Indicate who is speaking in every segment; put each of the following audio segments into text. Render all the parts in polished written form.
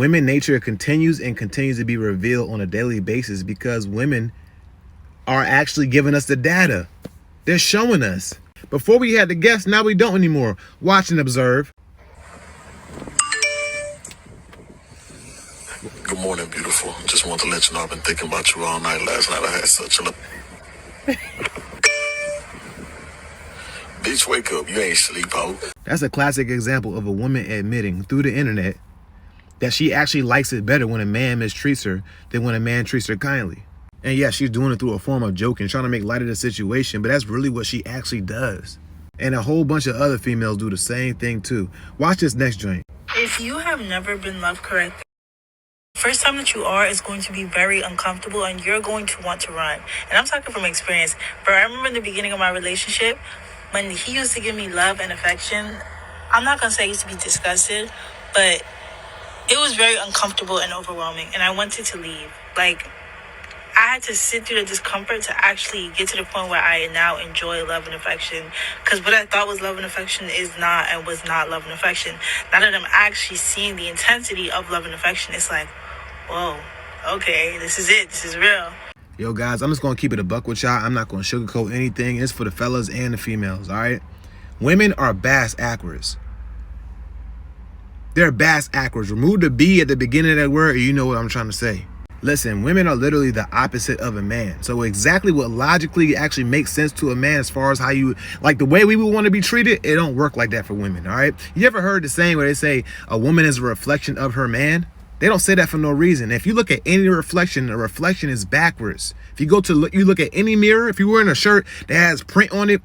Speaker 1: Women nature continues to be revealed on a daily basis because women are actually giving us the data. They're showing us. Before we had to guess, now we don't anymore. Watch and observe.
Speaker 2: Good morning, beautiful. Just want to let you know I've been thinking about you all night. Last night I had such a... Bitch, wake up. You ain't sleep, ho.
Speaker 1: That's a classic example of a woman admitting through the internet that she actually likes it better when a man mistreats her than when a man treats her kindly. And yeah, she's doing it through a form of joking, trying to make light of the situation, but that's really what she actually does. And a whole bunch of other females do the same thing too. Watch this next joint.
Speaker 3: If you have never been loved correctly, first time that you are is going to be very uncomfortable and you're going to want to run. And I'm talking from experience. But I remember in the beginning of my relationship, when he used to give me love and affection, I'm not going to say I used to be disgusted, but it was very uncomfortable and overwhelming. And I wanted to leave. Like, I had to sit through the discomfort to actually get to the point where I now enjoy love and affection. Because what I thought was love and affection is not and was not love and affection. Now that I'm actually seeing the intensity of love and affection, it's like, whoa, okay, this is it. This is real.
Speaker 1: Yo, guys, I'm just going to keep it a buck with y'all. I'm not going to sugarcoat anything. It's for the fellas and the females, all right? Women are bass actors. They're bass actors. Remove the B at the beginning of that word and you know what I'm trying to say. Listen, women are literally the opposite of a man. So exactly what logically actually makes sense to a man as far as how you, like the way we would want to be treated, it don't work like that for women, all right? You ever heard the saying where they say a woman is a reflection of her man? They don't say that for no reason. If you look at any reflection, a reflection is backwards. If you go to look, you look at any mirror, if you're wearing a shirt that has print on it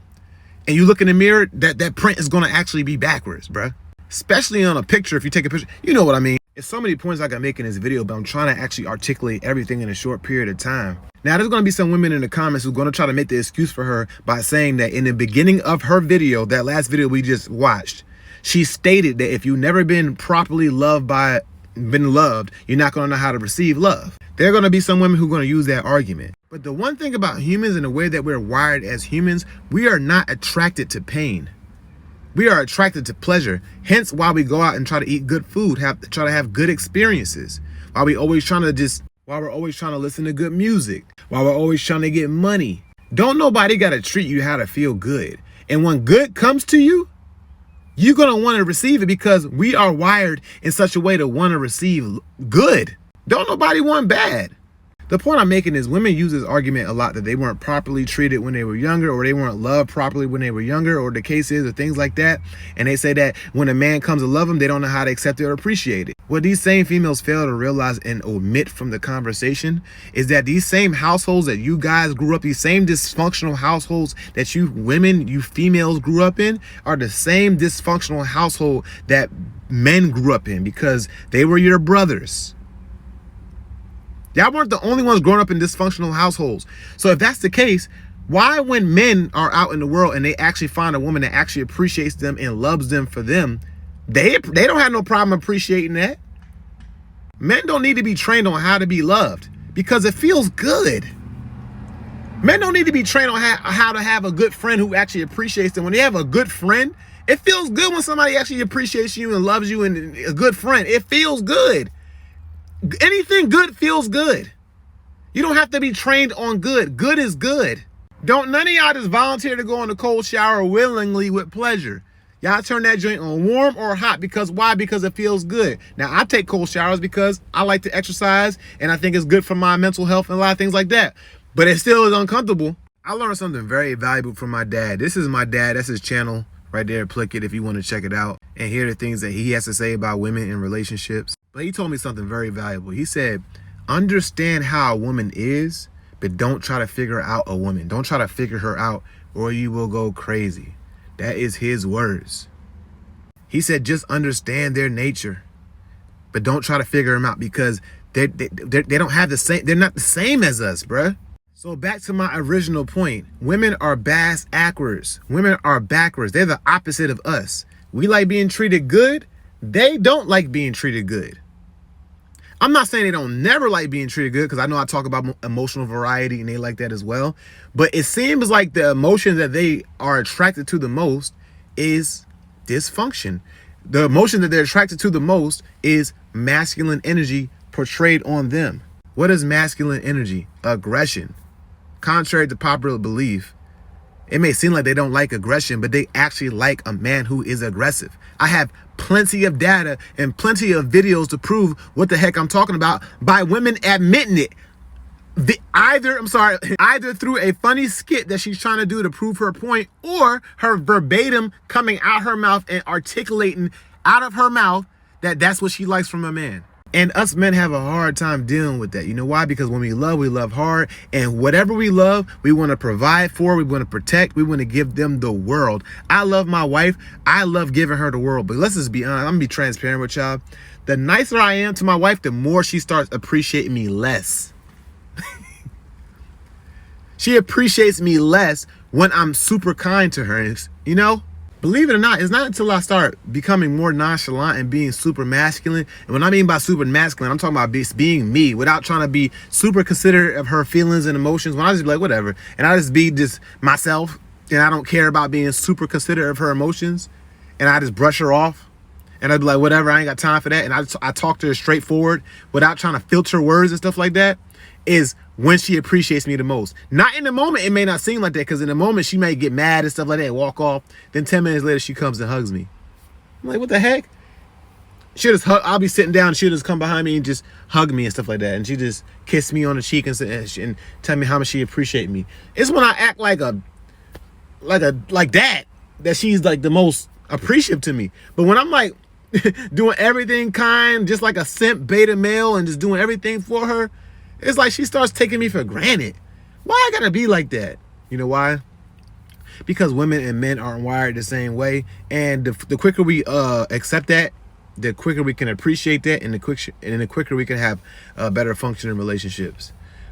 Speaker 1: and you look in the mirror, that print is going to actually be backwards, bruh. Especially on a picture, if you take a picture, you know what I mean. There's so many points I can make in this video, but I'm trying to actually articulate everything in a short period of time. Now, there's going to be some women in the comments who's going to try to make the excuse for her by saying that in the beginning of her video, that last video we just watched, she stated that if you've never been properly loved been loved, you're not going to know how to receive love. There are going to be some women who are going to use that argument. But the one thing about humans and the way that we're wired as humans, we are not attracted to pain. We are attracted to pleasure. Hence why we go out and try to eat good food, try to have good experiences. While we're always trying to listen to good music. While we're always trying to get money. Don't nobody got to treat you how to feel good. And when good comes to you, you're going to want to receive it because we are wired in such a way to want to receive good. Don't nobody want bad. The point I'm making is women use this argument a lot that they weren't properly treated when they were younger, or they weren't loved properly when they were younger, or the case is, or things like that. And they say that when a man comes to love them, they don't know how to accept it or appreciate it. What these same females fail to realize and omit from the conversation is that these same households that you guys grew up, these same dysfunctional households that you women, you females grew up in, are the same dysfunctional household that men grew up in because they were your brothers. Y'all weren't the only ones growing up in dysfunctional households. So if that's the case, why when men are out in the world and they actually find a woman that actually appreciates them and loves them for them, they don't have no problem appreciating that. Men don't need to be trained on how to be loved because it feels good. Men don't need to be trained on how to have a good friend who actually appreciates them. When they have a good friend, it feels good when somebody actually appreciates you and loves you and a good friend. It feels good. Anything good feels good. You don't have to be trained on good. Good is good. Don't none of y'all just volunteer to go in the cold shower willingly with pleasure. Y'all turn that joint on warm or hot because why? Because it feels good. Now, I take cold showers because I like to exercise and I think it's good for my mental health and a lot of things like that. But it still is uncomfortable. I learned something very valuable from my dad. This is my dad. That's his channel right there. Click it if you want to check it out and hear the things that he has to say about women in relationships. But he told me something very valuable. He said, understand how a woman is, but don't try to figure out a woman. Don't try to figure her out or you will go crazy. That is his words. He said, just understand their nature, but don't try to figure them out because they don't have the same, they're not the same as us, bruh. So back to my original point, women are bass actors. Women are backwards. They're the opposite of us. We like being treated good. They don't like being treated good. I'm not saying they don't never like being treated good because I know I talk about emotional variety and they like that as well. But it seems like the emotion that they are attracted to the most is dysfunction. The emotion that they're attracted to the most is masculine energy portrayed on them. What is masculine energy? Aggression. Contrary to popular belief, it may seem like they don't like aggression, but they actually like a man who is aggressive. I have plenty of data and plenty of videos to prove what the heck I'm talking about by women admitting it. Either through a funny skit that she's trying to do to prove her point, or her verbatim coming out her mouth and articulating out of her mouth that that's what she likes from a man. And us men have a hard time dealing with that. You know why? Because when we love hard. And whatever we love, we want to provide for, we want to protect, we want to give them the world. I love my wife. I love giving her the world. But let's just be honest. I'm going to be transparent with y'all. The nicer I am to my wife, the more she starts appreciating me less. She appreciates me less when I'm super kind to her. You know? Believe it or not, it's not until I start becoming more nonchalant and being super masculine. And when I mean by super masculine, I'm talking about being me without trying to be super considerate of her feelings and emotions. When I just be like, whatever. And I just be just myself. And I don't care about being super considerate of her emotions. And I just brush her off. And I'd be like, whatever, I ain't got time for that. And I talk to her straightforward without trying to filter words and stuff like that. Is when she appreciates me the most. Not in the moment, it may not seem like that, because in the moment she may get mad and stuff like that and walk off. Then 10 minutes later she comes and hugs me. I'm like, what the heck? I'll be sitting down and she'll just come behind me and just hug me and stuff like that. And she just kiss me on the cheek and tell me how much she appreciate me. It's when I act like that she's like the most appreciative to me. But when I'm like doing everything kind, just like a simp beta male and just doing everything for her, it's like she starts taking me for granted. Why I gotta be like that? You know why? Because women and men aren't wired the same way. And the quicker we accept that, the quicker we can appreciate that, and the quicker we can have better functioning relationships.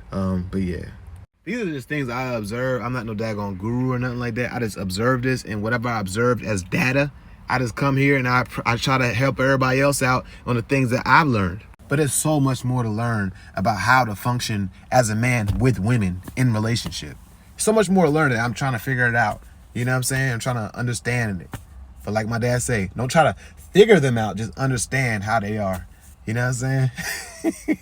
Speaker 1: But yeah. These are just things I observe. I'm not no daggone guru or nothing like that. I just observe this, and whatever I observed as data, I just come here and I try to help everybody else out on the things that I've learned. But there's so much more to learn about how to function as a man with women in relationship. So much more to learn that I'm trying to figure it out. You know what I'm saying? I'm trying to understand it. But like my dad say, don't try to figure them out. Just understand how they are. You know what I'm saying?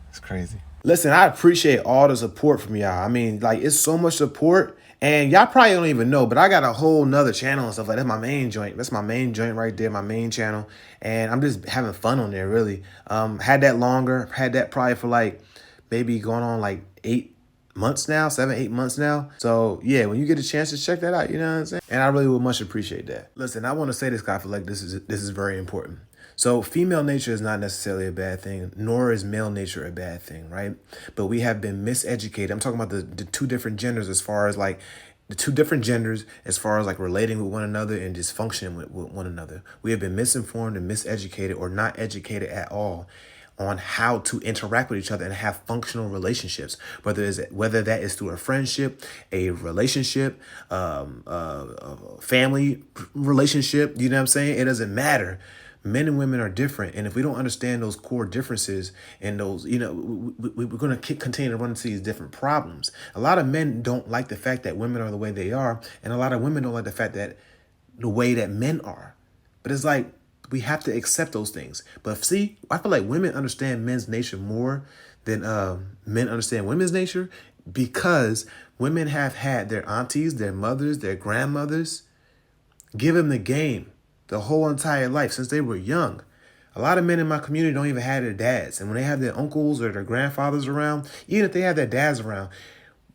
Speaker 1: It's crazy. Listen, I appreciate all the support from y'all. I mean, like, it's so much support. And y'all probably don't even know, but I got a whole nother channel and stuff like that. That's my main joint. That's my main joint right there, my main channel. And I'm just having fun on there, really. Had that longer. Had that probably for like maybe going on like 8 months now, 7-8 months now. So yeah, when you get a chance to check that out, you know what I'm saying? And I really would much appreciate that. Listen, I want to say this, guy, I feel like this is very important. So female nature is not necessarily a bad thing, nor is male nature a bad thing, right? But we have been miseducated. I'm talking about the two different genders as far as like relating with one another and just functioning with one another. We have been misinformed and miseducated, or not educated at all, on how to interact with each other and have functional relationships, whether that is through a friendship, a relationship, a family relationship. You know what I'm saying? It doesn't matter. Men and women are different. And if we don't understand those core differences and those, you know, we're going to continue to run into these different problems. A lot of men don't like the fact that women are the way they are. And a lot of women don't like the fact that the way that men are. But it's like, we have to accept those things. But see, I feel like women understand men's nature more than men understand women's nature, because women have had their aunties, their mothers, their grandmothers give them the game the whole entire life since they were young. A lot of men in my community don't even have their dads. And when they have their uncles or their grandfathers around, even if they have their dads around,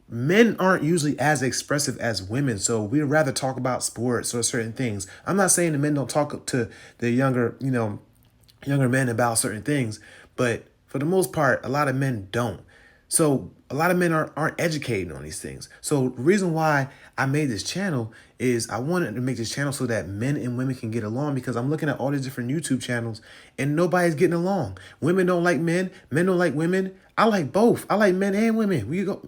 Speaker 1: men aren't usually as expressive as women. So we'd rather talk about sports or certain things. I'm not saying the men don't talk to the younger men about certain things, but for the most part, a lot of men don't. So a lot of men aren't educated on these things. So the reason why I made this channel is I wanted to make this channel so that men and women can get along, because I'm looking at all these different YouTube channels and nobody's getting along. Women don't like men. Men don't like women. I like both. I like men and women. We go,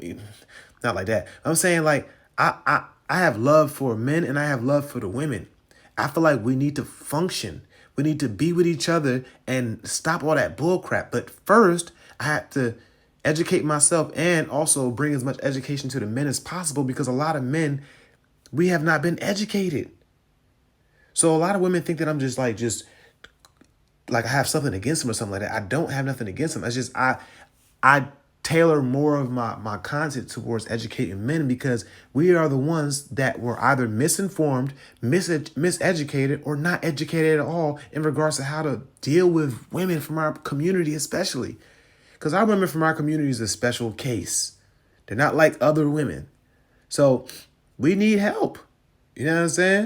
Speaker 1: not like that. I'm saying, like, I have love for men and I have love for the women. I feel like we need to function. We need to be with each other and stop all that bull crap. But first, I have to educate myself and also bring as much education to the men as possible, because a lot of men, we have not been educated. So a lot of women think that I'm just like I have something against them or something like that. I don't have nothing against them. It's just I tailor more of my content towards educating men because we are the ones that were either misinformed, miseducated, or not educated at all in regards to how to deal with women from our community, especially. Because our women from our community is a special case. They're not like other women. So we need help. You know what I'm saying?